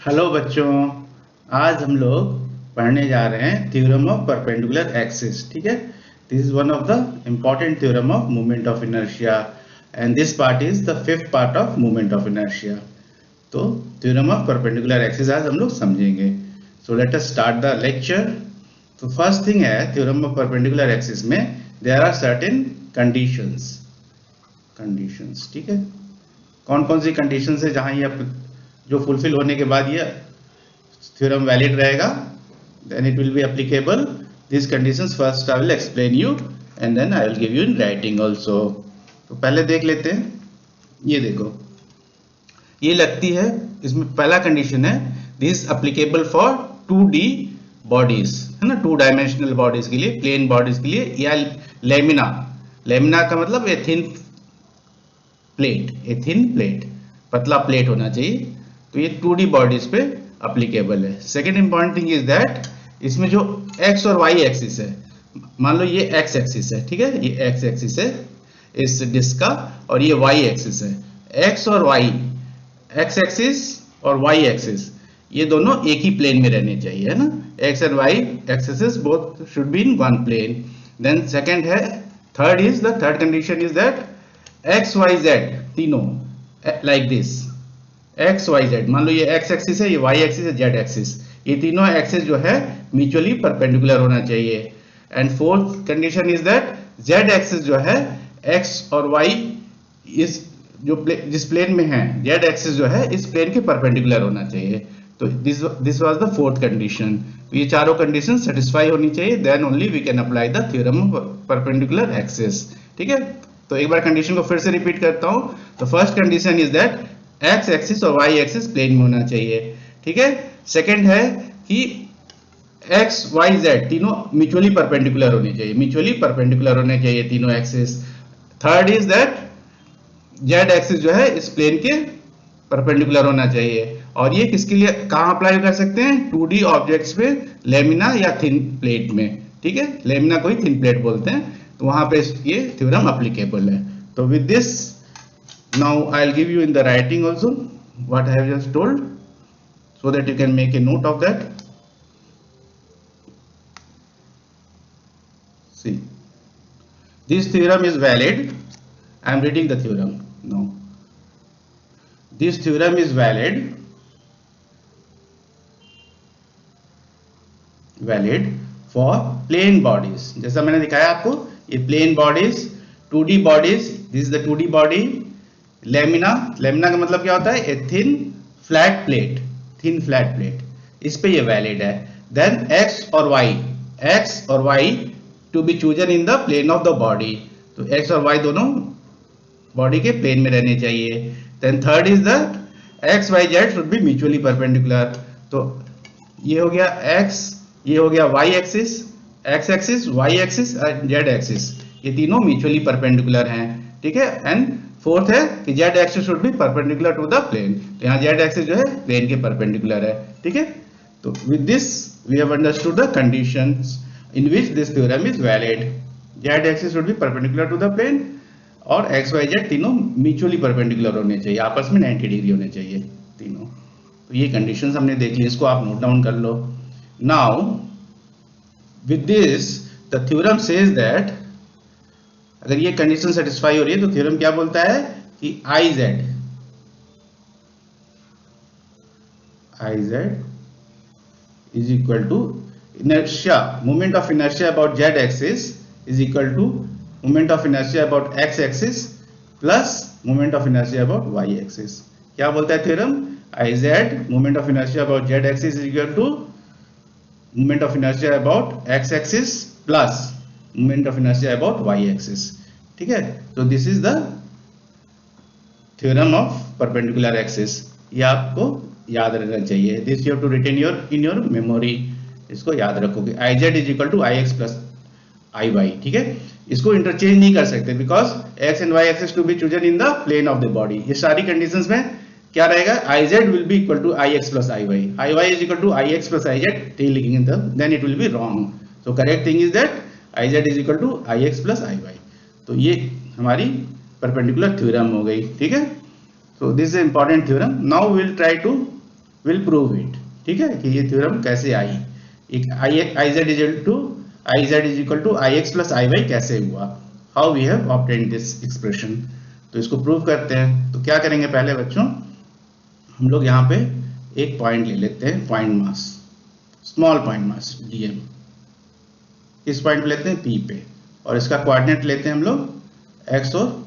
Hello बच्चों। आज हम लोग पढ़ने जा रहे हैं थ्योरम ऑफ परपेंडिकुलर एक्सिस। ठीक है, this is one of the important theorem of moment of inertia and this part is the fifth part of moment of inertia. तो थ्योरम ऑफ परपेंडिकुलर एक्सिस आज हम लोग समझेंगे। So let us start the lecture. तो first thing है, theorem of perpendicular axis में there are certain conditions. ठीक है, कौन कौन सी कंडीशंस है जहां ये जो फुलफिल होने के बाद ये थ्योरम वैलिड रहेगा, then it will be applicable. These conditions first I will explain you and then I will give you in writing also. तो पहले देख लेते हैं। ये देखो, ये लगती है, इसमें पहला कंडीशन है this applicable for 2D bodies, है ना, 2 डायमेंशनल बॉडीज के लिए, प्लेन बॉडीज के लिए, या लेमिना। लेमिना का मतलब ए थिन प्लेट, पतला प्लेट होना चाहिए। तो ये 2D बॉडीज पे अप्लीकेबल है। Second important thing is that इसमें जो x और y एक्सिस है, मान लो ये x एक्सिस है, ठीक है, ये x एक्सिस है इस डिस्क का, और ये y एक्सिस है। x और y, x एक्सिस और y एक्सिस, ये दोनों एक ही प्लेन में रहने चाहिए, है ना। x and y axis both should be in one plane. Then second है, third condition is that x y z तीनों like this, X Y Z, मान लो ये एक्स एक्सिस है, ये वाई एक्सिस है, जेड एक्सिस, ये तीनों एक्सिस जो है म्यूचुअली परपेंडिकुलर होना चाहिए। And fourth condition is that Z axis जो है एक्स और वाई इस जिस प्लेन में है, जेड एक्सिस जो है इस प्लेन के परपेंडिकुलर होना चाहिए। तो this was the fourth condition. तो ये चारों कंडीशन सेटिस्फाई होनी चाहिए, then only we can apply the theorem of perpendicular axis. ठीक है, तो एक बार कंडीशन को फिर से रिपीट करता हूं। तो first condition is that x axis और वाई एक्सिस प्लेन में होना चाहिए। ठीक है, सेकंड है कि एक्स वाई जेड तीनों म्यूचुअली परपेंडिकुलर होने चाहिए तीनों axis. Third is that Z axis जो है इस प्लेन के परपेंडिकुलर होना चाहिए। और ये किसके लिए कहां अप्लाई कर सकते हैं? 2D ऑब्जेक्ट्स पे, लेमिना या थिन प्लेट में। ठीक है, लेमिना को ही थिन प्लेट बोलते हैं, तो वहां पे ये थ्योरम अप्लीकेबल है। तो with this now I'll give you in the writing also what I have just told, so that you can make a note of that. See, this theorem is valid. I am reading the theorem now. This theorem is valid for plane bodies. जैसा मैंने दिखाया आपको, ये plane bodies, 2D bodies, this is the 2D body. Lamina का मतलब क्या होता है? ए थिन फ्लैट प्लेट, इस पे ये वैलिड है। देन एक्स और Y to be chosen in the plane of the body, तो एक्स और वाई दोनों बॉडी के प्लेन में रहने चाहिए। Then third is the X Y Z should be mutually perpendicular. तो ये हो गया एक्स, ये हो गया Y axis, X axis, Y axis और जेड एक्सिस, ये तीनों म्यूचुअली परपेंडिकुलर हैं। ठीक है, एंड फोर्थ है कि Z axis should be perpendicular to the plane, तो यहाँ जेड एक्सिस जो है प्लेन के परपेंडिकुलर है। ठीक है, तो with this we have understood the conditions in which this theorem is valid. Z axis should be perpendicular to the plane और एक्स वाई जेड तीनों म्यूचुअली परपेंडिकुलर होने चाहिए, आपस में 90 डिग्री होने चाहिए तीनों। तो ये कंडीशंस हमने देख ली, इसको आप नोट डाउन कर लो। Now with this the theorem says that अगर ये कंडीशन सेटिस्फाई हो रही है तो थ्योरम क्या बोलता है कि I Z is equal to inertia, moment of inertia about Z axis is equal to moment of inertia about X axis plus moment of inertia about Y axis. क्या बोलता है theorem? I Z moment of inertia about Z axis is equal to moment of inertia about X axis plus moment of inertia about Y axis. ठीक है, तो this is the theorem of perpendicular axis. ये आपको याद रखना चाहिए, this you have to retain in your memory. इसको याद रखोगे, I Z is equal to I X plus I Y. ठीक है, इसको इंटरचेंज नहीं कर सकते because X and Y axis to be chosen in the plane of the body. ये सारी कंडीशंस में क्या रहेगा? I Z will be equal to I X plus I Y is equal to I X plus I Z लिखेंगे, then it will be wrong. So correct thing is that I Z is equal to I X plus I Y. तो ये हमारी perpendicular theorem हो गई। ठीक है, so this is important theorem. Now we will try to will prove it, ठीक है, कि ये थ्योरम कैसे आई, एक I Z is equal to I X plus I Y कैसे हुआ, how we have obtained this expression. तो इसको प्रूव करते हैं। तो क्या करेंगे पहले बच्चों, हम लोग यहाँ पे एक पॉइंट ले लेते हैं, point mass, small point mass DM, इस पॉइंट पे लेते हैं पी पे, और इसका कोऑर्डिनेट लेते हैं हम लोग एक्स और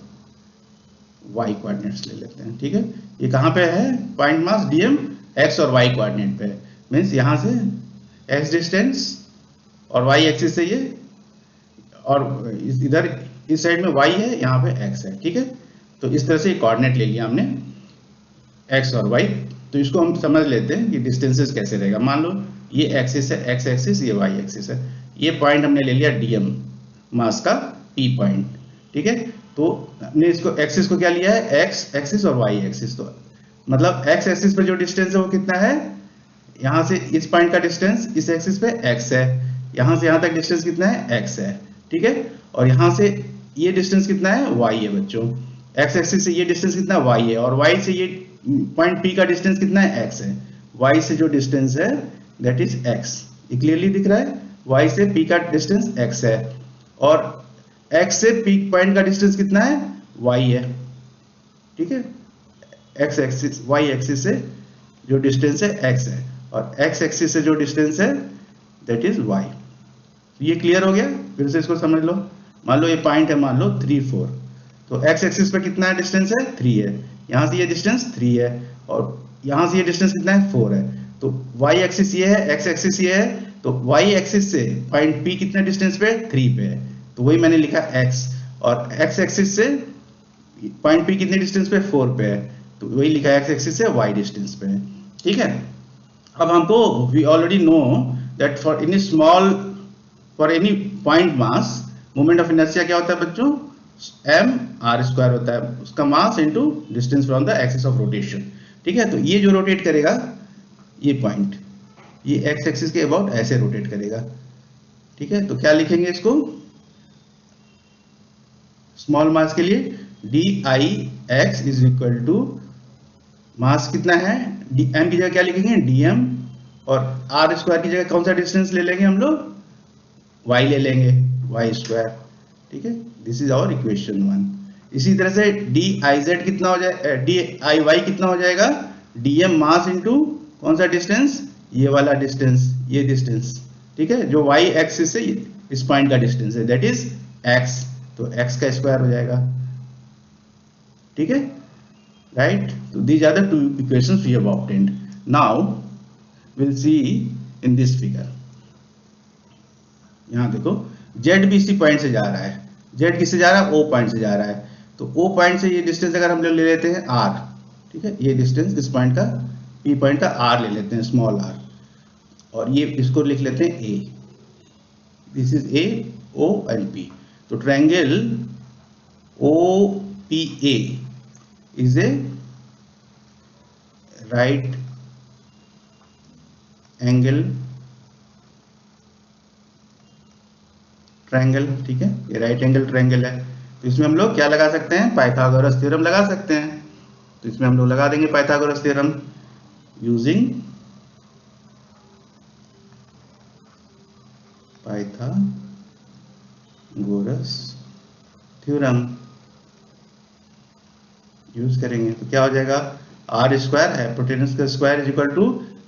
वाई कोऑर्डिनेट्स ले लेते हैं, ठीक है। ये कहाँ पे है पॉइंट मास डीएम, एक्स और वाई कोऑर्डिनेट पे, मीन्स यहाँ से एक्स डिस्टेंस और वाई एक्सिस से ये, और इधर इस साइड में वाई है, यहाँ पे एक्स है, ठीक है। तो इस तरह से कोऑर्डिनेट ले लिया हमने एक्स और वाई। तो इसको हम समझ लेते हैं कि डिस्टेंसेस कैसे रहेगा। मान लो ये एक्सिस है, एक्स एक्सिस, ये वाई एक्सिस है, ये पॉइंट हमने ले लिया डीएम मास का पी पॉइंट, ठीक है। तो हमने इसको एक्सिस को क्या लिया है, एक्स एक्सिस और वाई एक्सिस। तो मतलब एक्स एक्सिस पे जो डिस्टेंस है वो कितना है, यहाँ से इस पॉइंट का डिस्टेंस इस एक्सिस पे एक्स है, यहाँ से यहाँ तक डिस्टेंस कितना है, एक्स है, ठीक है। और यहाँ से ये डिस्टेंस कितना है, वाई है बच्चों। एक्स एक्सिस से ये डिस्टेंस कितना है, वाई है, और वाई से ये पॉइंट पी का डिस्टेंस कितना है, एक्स है। वाई से जो डिस्टेंस है दैट इज एक्स, ये क्लियरली दिख रहा है, वाई से पी का डिस्टेंस एक्स है, और एक्स से पी पॉइंट का डिस्टेंस कितना है, वाई है, ठीक है। एक्स एक्सिस वाई एक्सिस से जो डिस्टेंस है एक्स है, और एक्स एक्सिस से जो डिस्टेंस है दैट इज वाई। ये क्लियर हो गया, फिर से इसको समझ लो। मान लो ये पॉइंट है, मान लो 3 4, तो एक्स एक्सिस पे कितना डिस्टेंस है, 3 है, यहाँ से ये डिस्टेंस 3 है, और यहाँ से ये डिस्टेंस कितना है, 4 है। तो वाई एक्सिस ये है, एक्स एक्सिस ये है, तो वाई एक्सिस से पॉइंट पी कितने डिस्टेंस पे, 3 पे है, तो वही मैंने लिखा एक्स, और एक्स एक्सिस से पॉइंट पी कितने डिस्टेंस पे, 4 पे है, तो वही लिखा एक्स एक्सिस से वाई डिस्टेंस पे है, ठीक है। अब हमको we already know that for any small, for any point mass moment of inertia क्या होता है बच्चों, m r स्क्वायर होता है, उसका mass into distance from the axis of rotation, ठीक है। तो ये जो रोटेट करेगा, ये पॉइंट ये एक्स एक्सिस के अबाउट ऐसे रोटेट करेगा, ठीक है। तो क्या लिखेंगे इसको, स्मॉल मास के लिए D I X is equal to mass कितना है, एम की जगह क्या लिखेंगे, डीएम, और आर स्क्वायर की जगह कौन सा डिस्टेंस ले लेंगे हम लोग, वाई ले लेंगे, वाई स्क्वायर, ठीक है। This is our equation 1। इसी तरह से डी आई जेड कितना हो जाए, डी आई वाई कितना हो जाएगा, डीएम मास इनटू कौन सा डिस्टेंस, ये वाला डिस्टेंस, ये डिस्टेंस, ठीक है, जो वाई एक्सिस से इस पॉइंट का डिस्टेंस है दैट इज एक्स, तो एक्स का स्क्वायर हो जाएगा, ठीक है, राइट। तो these are the two equations we have obtained. Now will see in this figure, यहां देखो जेड भी इसी पॉइंट से जा रहा है, जेड किससे जा रहा है, ओ पॉइंट से जा रहा है, तो ओ पॉइंट से ये डिस्टेंस अगर हम लोग ले लेते हैं आर, ठीक है, ये डिस्टेंस इस पॉइंट का पी पॉइंट का आर ले लेते हैं, स्मॉल आर, और ये इसको लिख लेते हैं A, this is A O and P. तो triangle O P A is a right angle triangle, ठीक है, ये राइट एंगल ट्रायंगल है। तो इसमें हम लोग क्या लगा सकते हैं, पाइथागोरस थ्योरम लगा सकते हैं। तो इसमें हम लोग लगा देंगे Pythagoras theorem using Pythagoras theorem use करेंगे। तो क्या हो जाएगा, आर स्क्वायर हाइपोटेनस का square is equal to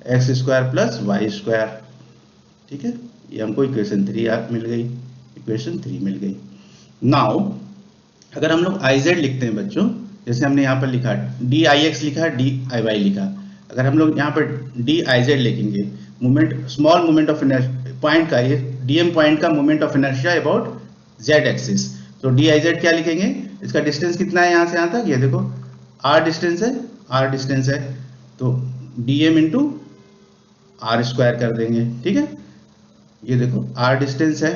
X square plus Y square, ठीक है। ये हमको इक्वेशन 3 मिल गई, इक्वेशन 3 मिल गई। नाउ अगर हम लोग आई जेड लिखते हैं बच्चों, जैसे हमने यहाँ पर लिखा डी आई एक्स लिखा, डी आई वाई लिखा, अगर हम लोग यहाँ पर डी आई जेड लिखेंगे, moment small moment of point का, ये डीएम पॉइंट का moment of inertia about Z axis, तो डी आई जेड क्या लिखेंगे, इसका डिस्टेंस कितना है यहाँ से यहाँ तक, ये देखो आर डिस्टेंस है, आर डिस्टेंस है, तो डीएम इंटू आर स्क्वायर कर देंगे, ठीक है। ये देखो आर डिस्टेंस है,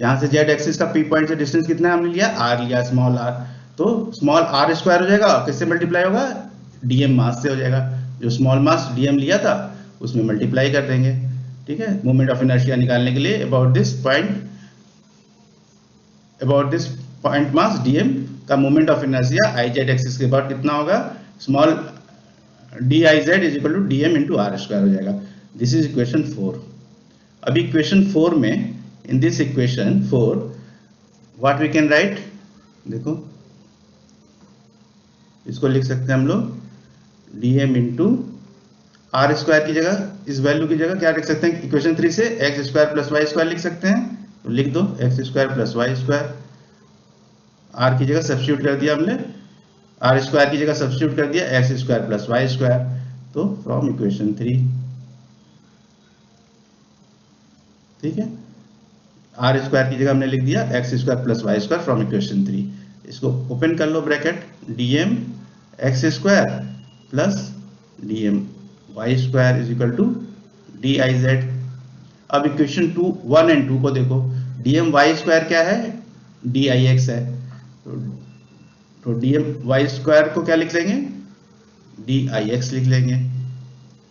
यहाँ से जेड एक्सिस का पी पॉइंट से डिस्टेंस कितना है हमने लिया, आर लिया, स्मॉल आर, तो स्मॉल आर स्क्वायर हो जाएगा, किससे मल्टीप्लाई होगा, डीएम मास से हो जाएगा, जो स्मॉल मास डीएम लिया था उसमें मल्टीप्लाई कर देंगे, ठीक है, मोमेंट ऑफ इनर्शिया निकालने के लिए about this point mass DM का moment of inertia I Z axis के बाद कितना होगा, small D I Z is equal to D M into R square हो जाएगा। This is equation 4। अब इक्वेशन 4 में, in this equation 4 what we can write, देखो इसको लिख सकते हैं हम लोग D M into R square की जगह, इस वैल्यू की जगह क्या लिख सकते हैं, इक्वेशन 3 से X square plus Y square लिख सकते हैं, तो लिख दो X square plus Y square, R की जगह सब्स्टिट्यूट कर दिया हमने, आर स्क्वायर की जगह सब्स्टिट्यूट कर दिया X square plus Y square, तो फ्रॉम इक्वेशन 3, ठीक है, आर स्क्वायर की जगह हमने लिख दिया X square plus Y square from equation 3। इसको ओपन कर लो bracket, DM X square plus DM Y square is equal to D I Z. अब इक्वेशन 1 एंड 2 को देखो, डीएम वाई स्क्वायर क्या है, डी आई एक्स है, तो डीएम वाई स्क्वायर को क्या लिख लेंगे, डी आई एक्स लिख लेंगे,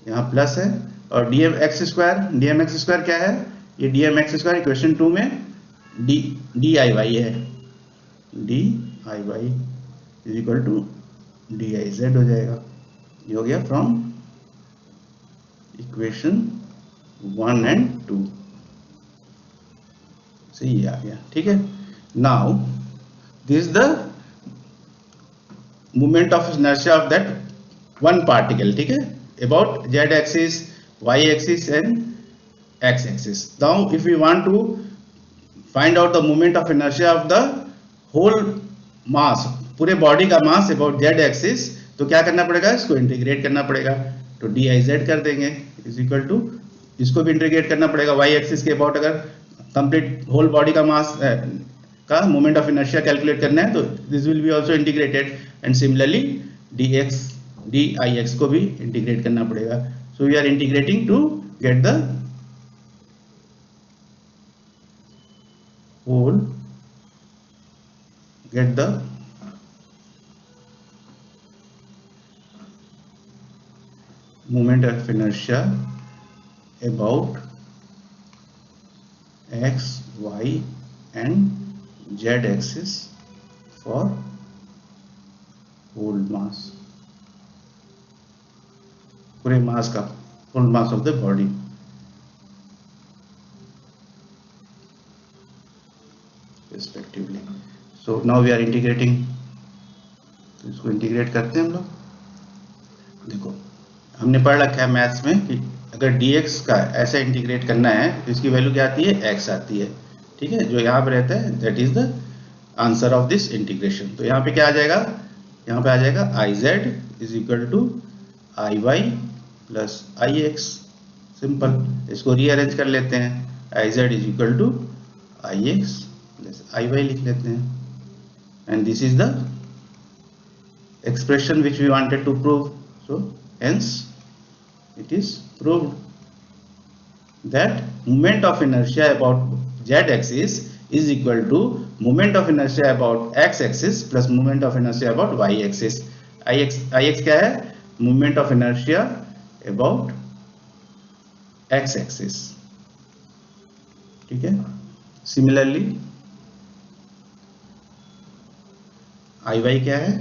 यहाँ प्लस है, और डीएम एक्स स्क्वायर क्या है, ये डीएम एक्स स्क्वायर इक्वेशन 2 में डी आई वाई है, D I Y is equal to D I Z हो जाएगा। ये हो गया फ्रॉम इक्वेशन 1 एंड 2 से ये आ गया, ठीक है। Now this the movement of inertia of that one particle, ठीक है, about Z axis, Y axis and x axis. Now if we want to find out the moment of inertia of the whole mass, पूरे body का मास about z axis, तो क्या करना पड़ेगा, इसको integrate करना पड़ेगा, तो डी आई जेड कर देंगे इज इक्वल टू, इसको भी इंटीग्रेट करना पड़ेगा y एक्सिस के अबाउट, अगर कंप्लीट होल बॉडी का मास का मोमेंट ऑफ इनर्शिया कैलकुलेट करना है तो this will be also integrated, and similarly D I X को भी इंटीग्रेट करना पड़ेगा। So we are integrating to get the whole, get the moment of inertia about x, y and z axis for whole mass, पूरे मास का, whole mass of the body। respectively. So now we are integrating, तो इसको integrate करते हैं हम लोग। देखो हमने पढ़ रखा है मैथ्स में कि अगर dx का ऐसा इंटीग्रेट करना है तो इसकी वैल्यू क्या आती है, x आती है, ठीक है, जो यहाँ पे रहता है that is the answer of this integration. तो यहाँ पे क्या आ जाएगा, यहाँ पे आ जाएगा I Z is equal to I Y plus I X, simple. इसको रीअरेंज कर लेते हैं, I Z is equal to I X I Y लिख लेते हैं, and this is the expression which we wanted to prove. So hence it is proved that moment of inertia about Z axis is equal to moment of inertia about X axis plus moment of inertia about Y axis. I X क्या है, moment of inertia about X axis, ठीक है। Similarly I Y क्या है,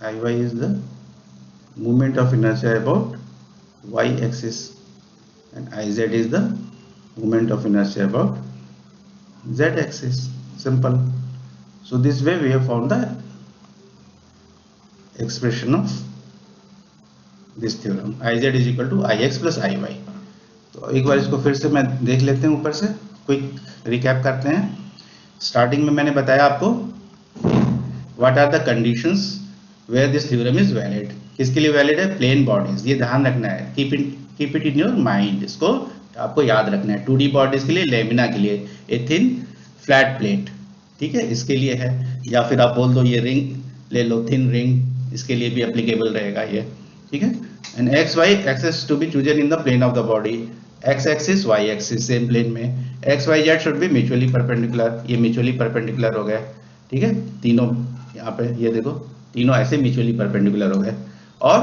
I Y is the moment of inertia about Y axis, and I Z is the moment of inertia about Z axis, simple. So this way we have found the expression of this theorem, I Z is equal to I X plus I Y. तो एक बार इसको फिर से मैं देख लेते हैं, ऊपर से क्विक रिकैप करते हैं। स्टार्टिंग में मैंने बताया आपको what are the conditions where this theorem is valid, किसके लिए वैलिड है, प्लेन बॉडीज, ये ध्यान रखना है, keep it in your mind, इसको आपको याद रखना है। 2D बॉडीज के लिए, लेमिना के लिए ए थिन फ्लैट प्लेट, ठीक है, इसके लिए है, या फिर आप बोल दो ये रिंग ले लो, थिन रिंग, इसके लिए भी एप्लीकेबल रहेगा ये, ठीक है। And X Y axis to be chosen in the plane of the body, X axis Y axis same plane में, X Y Z should be mutually perpendicular, ये म्यूचुअली परपेंडिकुलर हो गया, ठीक है, तीनों यहाँ पे ये देखो तीनों ऐसे म्यूचुअली परपेंडिकुलर हो गए, और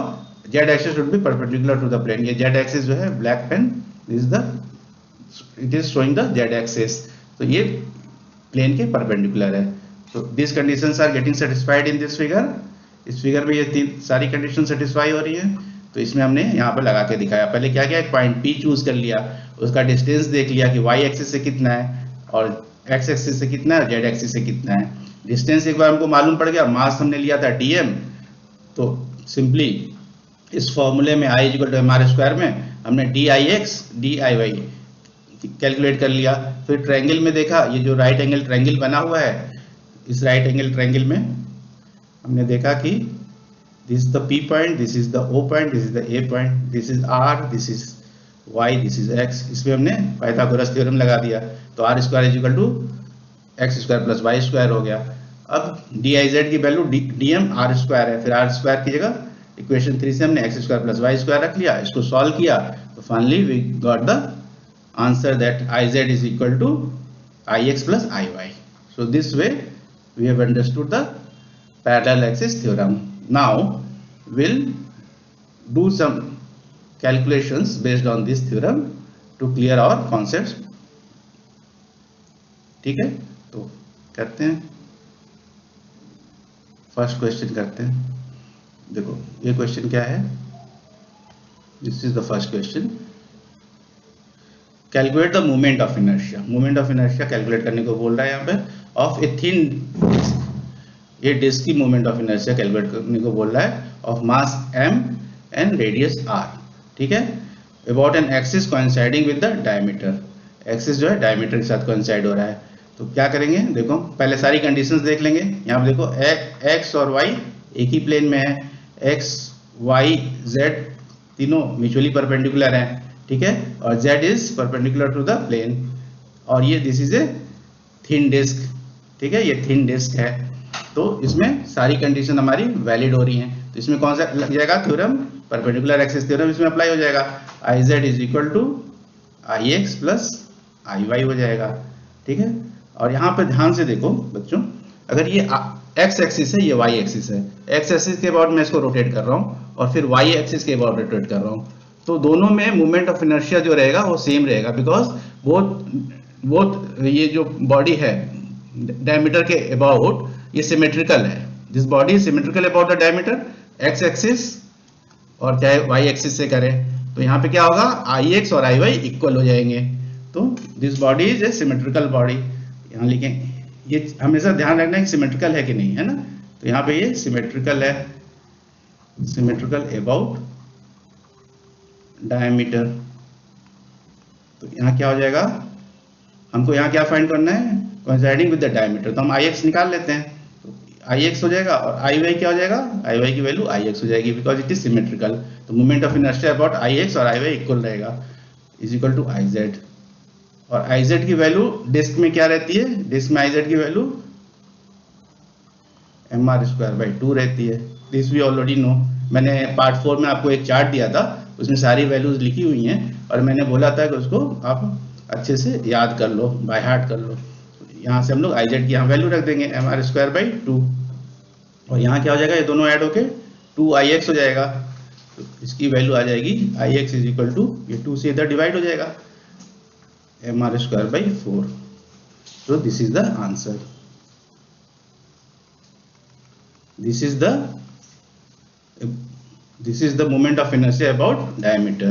Z axis should be perpendicular to the plane, ये जेड एक्सिस जो है black pen it is showing the Z axis, तो ये प्लेन के परपेंडिकुलर है। So these conditions are getting satisfied in this figure. इस फिगर में ये तीन सारी कंडीशन सेटिस्फाई हो रही है, तो इसमें हमने यहाँ पे लगा के दिखाया। पहले क्या किया, एक पॉइंट P चूज कर लिया, उसका डिस्टेंस देख लिया कि y एक्सिस से कितना है और x एक्सिस से कितना है, z एक्सिस से कितना है। डिस्टेंस एक बार हमको मालूम पड़ गया, मास हमने लिया था dm, तो सिंपली इस फॉर्मूले में i equal to mr square में हमने dix diy कैलकुलेट कर लिया। फिर ट्रायंगल में देखा, ये जो राइट एंगल ट्रायंगल बना हुआ है, इस राइट एंगल ट्रायंगल में हमने देखा कि this is the P point, this is the O point, this is the A point, this is R, this is Y, this is X। इसमें हमने पाइथागोरस थ्योरम लगा दिया, तो R square is equal to X square plus Y square हो गया। अब diz की value dm r square है, फिर r स्क्वायर की जगह इक्वेशन 3 से हमने X square plus Y square रख लिया, इसको सॉल्व किया, तो finally we got the answer that iz is equal to ix plus iy. So this way we have understood the parallel axis theorem. Now we'll do some calculations based on this theorem to clear our concepts. ठीक है, तो करते हैं, first question करते हैं। देखो ये question क्या है, this is the first question. Calculate the moment of inertia. Moment of inertia calculate करने को बोल रहा है यहाँ पे, ऑफ ए थिन डिस्क। ये डिस्क की मोमेंट ऑफ इनर्शिया कैलकुलेट करने को बोल रहा है, of mass m and radius r। ठीक है, about an axis coinciding with the diameter. Axis जो है डायमीटर के साथ कोइंसाइड हो रहा है, तो क्या करेंगे, देखो पहले सारी कंडीशंस देख लेंगे। यहाँ पे देखो x और y एक ही प्लेन में है, x y z तीनों म्यूचुअली परपेंडिकुलर हैं, ठीक है, और z is perpendicular to the plane, और ये this is a thin disc. ठीक है, ये थिन डिस्क है, तो इसमें सारी कंडीशन हमारी वैलिड हो रही हैं। तो इसमें कौन सा लग जाएगा थ्योरम, परपेंडिकुलर एक्सिस थ्योरम इसमें अप्लाई हो जाएगा। iz is equal to ix plus iy हो जाएगा। ठीक है, और यहाँ पे ध्यान से देखो बच्चों, अगर ये x एक्सिस है, ये y एक्सिस है, x एक्सिस के अबाउट मैं इसको रोटेट कर रहा हूँ और फिर y एक्सिस के अबाउट रोटेट कर रहा हूँ, तो दोनों में मोमेंट ऑफ इनर्शिया जो रहेगा वो सेम रहेगा, बिकॉज बोथ ये जो बॉडी है डायमीटर के अबाउट ये सिमेट्रिकल है। This body is symmetrical about the diameter, x axis और चाहे वाई एक्सिस से करें, तो यहाँ पे क्या होगा, आई एक्स और आई वाई इक्वल हो जाएंगे। तो this body is a symmetrical body, यहाँ लिखें, ये हमेशा ध्यान रखना है कि सिमेट्रिकल है कि नहीं, है ना। तो यहाँ पे ये सिमेट्रिकल है, सिमेट्रिकल अबाउट डायमीटर। तो यहाँ क्या हो जाएगा, हमको यहाँ क्या फाइंड करना है, कोइंसाइडिंग विद द डायमीटर, तो हम आई एक्स निकाल लेते हैं, तो आई एक्स हो जाएगा और आई वाई क्या हो जाएगा, आई वाई की वैल्यू आई एक्स हो जाएगी, बिकॉज इट इज सिमेट्रिकल। तो moment of inertia about I X और आई वाई इक्वल रहेगा, is equal to I Z. और आई जेड की वैल्यू डिस्क में क्या रहती है, डिस्क में आई जेड की value M R square by 2 रहती है। दिस वी ऑलरेडी नो, मैंने पार्ट 4 में आपको एक चार्ट दिया था, उसमें सारी वैल्यूज लिखी हुई हैं और मैंने बोला था कि उसको आप अच्छे से याद कर लो, बाय हार्ट कर लो। यहाँ से हम लोग आई जेड की यहाँ वैल्यू रख देंगे एम आर स्क्वायर बाई 2, और यहाँ क्या हो जाएगा, ये दोनों ऐड होके 2 आई एक्स हो जाएगा, तो इसकी वैल्यू आ जाएगी आई एक्स इज इक्वल टू, ये 2 से इधर डिवाइड हो जाएगा, एम आर स्क्वायर बाई 4। तो this is the answer, this is the moment of inertia about diameter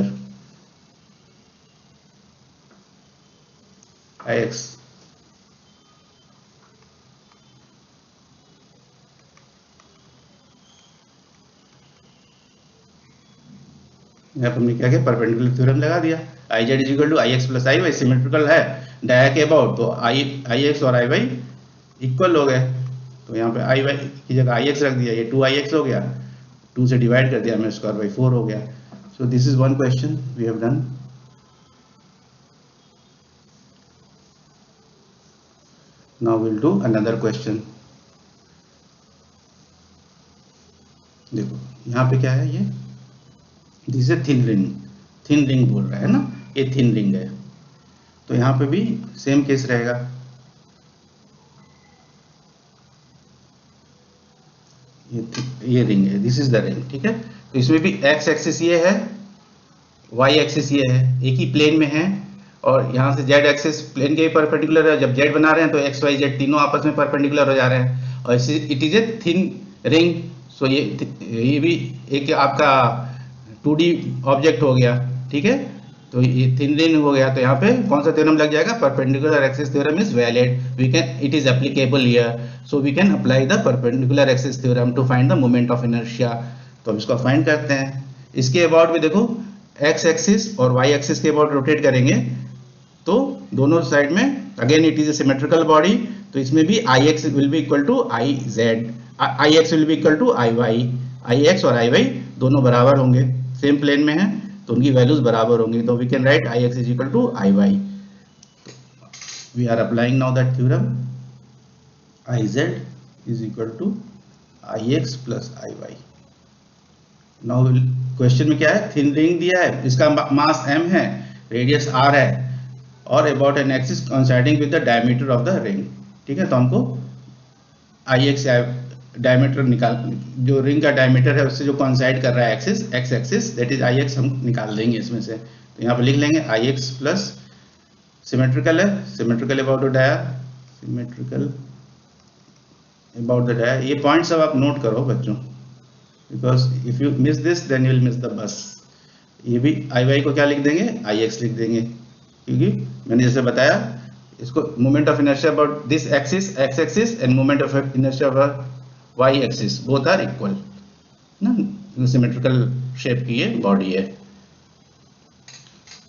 ix। यहाँ पर हमने क्या किया, परपेंडिकुलर थ्योरम लगा दिया, I Z is equal to I X plus I Y, symmetrical है डाया के अबाउट, तो आई एक्स और आई वाई इक्वल हो गए, तो यहाँ पे आई वाई की जगह आई एक्स रख दिया, ये 2 आई एक्स हो गया, 2 से डिवाइड कर दिया, हमें स्क्वायर बाई 4 हो गया। So this is one question we have done. Now will do another question. देखो यहाँ पे क्या है, ये दिस इज थिन रिंग बोल रहा है ना, ये थिन रिंग है, तो यहाँ पे भी सेम केस रहेगा। ये रिंग है, दिस इज द रिंग, ठीक है। तो इसमें भी एक्स एक्सिस ये है, वाई एक्सिस ये है, एक ही प्लेन में है, और यहाँ से जेड एक्सिस प्लेन के परपेंडिकुलर है। जब जेड बना रहे हैं तो एक्स वाई जेड तीनों आपस में परपेंडिकुलर हो जा रहे हैं, और it is a thin ring, so ये भी एक आपका 2D ऑब्जेक्ट हो गया, ठीक है। तो ये थिन रिंग हो गया, तो यहाँ पे कौन सा थ्योरम लग जाएगा, perpendicular axis theorem is valid, we can, it is applicable here, so we can apply the perpendicular axis theorem to find the moment of inertia. तो हम इसको फाइंड करते हैं। इसके अबाउट भी देखो, एक्स एक्सिस और वाई एक्सिस के अबाउट रोटेट करेंगे तो दोनों साइड में again it is a symmetrical body, तो इसमें भी I X will be equal to I Z, I X will be equal to I Y, I X और आई वाई दोनों बराबर होंगे, सेम प्लेन में है तो उनकी वैल्यूज बराबर होंगी, तो we can write I X is equal to I Y. We are applying now that theorem, I Z is equal to I X plus I Y. Now question में क्या है, थिन रिंग दिया है, इसका mass m है, radius r है, और about an axis coinciding with the diameter of the ring, ठीक है। तो हमको आई एक्स डायमीटर निकाल, जो रिंग का डायमीटर है उससे जो कोइंसाइड कर रहा है axis, X axis, that is I x, हम निकाल देंगे इसमें से। तो यहाँ पर लिख लेंगे आई एक्स प्लस, सिमेट्रिकल है, symmetrical about the dia, symmetrical about the dia. ये पॉइंट सब आप नोट करो बच्चों, because if you miss this then you will miss the bus. ये भी आई वाई को क्या लिख देंगे, आई एक्स लिख देंगे, क्योंकि मैंने जैसे बताया इसको moment of inertia about this axis, X axis, and moment of inertia about Y axis, both are equal ना, सिमेट्रिकल शेप की ये बॉडी है।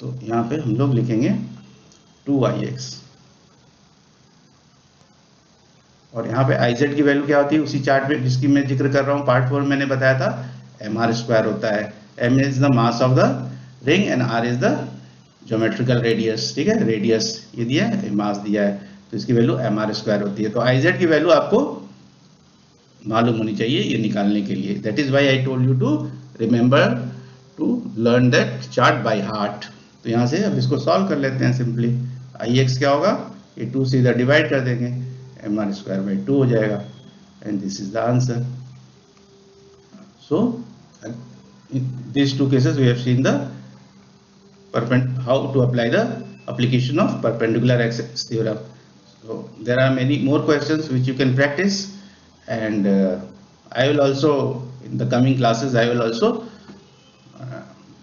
तो यहाँ पे हम लोग लिखेंगे 2ix, और यहाँ पे iz की वैल्यू क्या होती है, उसी चार्ट पे जिसकी मैं जिक्र कर रहा हूँ, पार्ट 4 में मैंने बताया था, mr² होता है। m is the mass of the ring and r is the geometrical radius, ठीक है, रेडियस ये दिया है, मास दिया है, तो इसकी वैल्यू mr² होती है। तो iz की वैल्यू आपको मालूम होनी चाहिए ये निकालने के लिए, that is why I told you to remember to learn that chart by heart. तो यहाँ से अब इसको सॉल्व कर लेते हैं सिंपली। ix क्या होगा, ये 2 से इधर डिवाइड कर देंगे, mr²/2 हो जाएगा, and this is the answer. So in these two cases we have seen the how to apply the application of perpendicular axis theorem. So there are many more questions which you can practice, and I will also, in the coming classes, I will also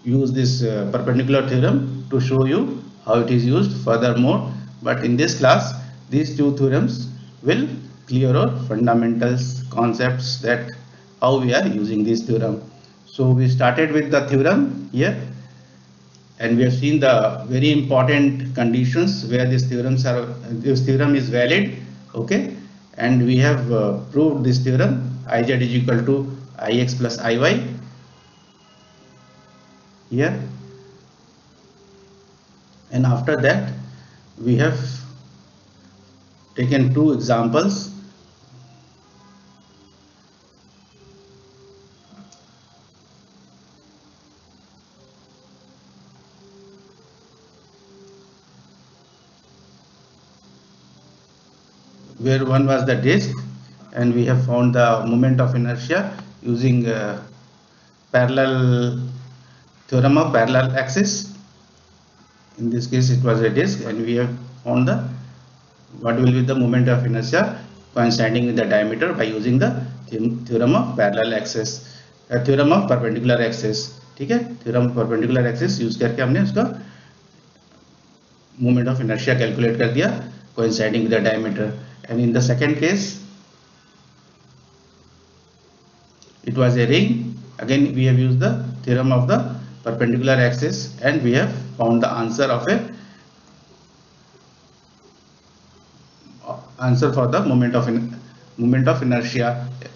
use this perpendicular theorem to show you how it is used furthermore. But in this class, these two theorems will clear our fundamentals, concepts, that how we are using this theorem. So we started with the theorem here, and we have seen the very important conditions where this theorem is valid, okay, and we have proved this theorem, iz is equal to ix plus iy here, and after that we have taken two examples. Where one was the disk, and we have found the moment of inertia using parallel theorem of parallel axis. In this case it was a disk, and we have found the what will be the moment of inertia coinciding with the diameter by using the theorem of parallel axis, theorem of perpendicular axis, ठीक है। theorem of perpendicular axis use करके हमने उसका moment of inertia calculate कर दिया coinciding with the diameter. And in the second case it was a ring, again we have used the theorem of the perpendicular axis, and we have found the answer for the moment of inertia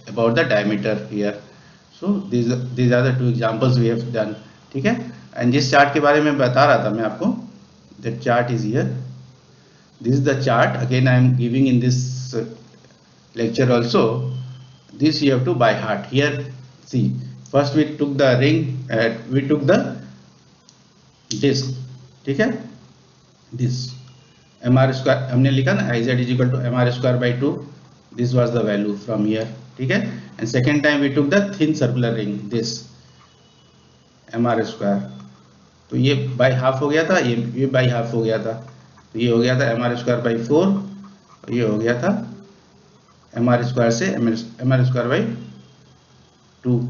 about the diameter here. So these are the two examples we have done, ठीक है। and जिस chart के बारे में बता रहा था मैं आपको, that chart is here. This is the chart, again I am giving in this lecture also. This you have to by heart. Here see, first we took the ring, we took the disk, ठीक है, this mr² हमने लिखा ना, iz is equal to mr²/2, this was the value from here, ठीक है। and second time we took the thin circular ring, this mr², तो ये by half हो गया था, ये by half हो गया था, तो ये हो गया था mr²/4, और ये हो गया था mr² से mr²/2, 2,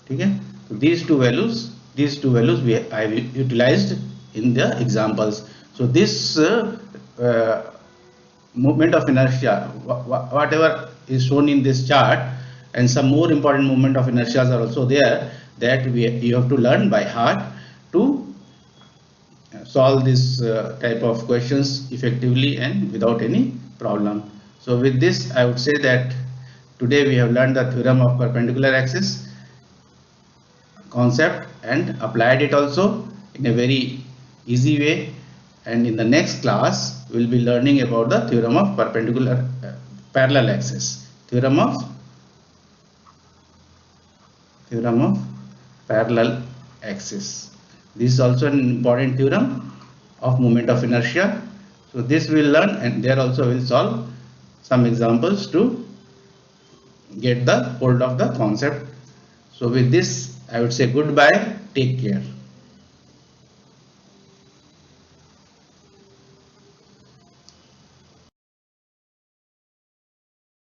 ठीक है। तो these two values I utilized in the examples. So this movement of inertia, whatever is shown in this chart, and some more important movement of inertias are also there, that you have to learn by heart to solve this type of questions effectively and without any problem. So with this, I would say that today we have learned the theorem of perpendicular axis concept and applied it also in a very easy way. And in the next class, we will be learning about the theorem of parallel axis, theorem of parallel axis. This is also an important theorem of moment of inertia. So this we will learn, and there also we will solve some examples to get the hold of the concept. So with this, I would say goodbye. Take care.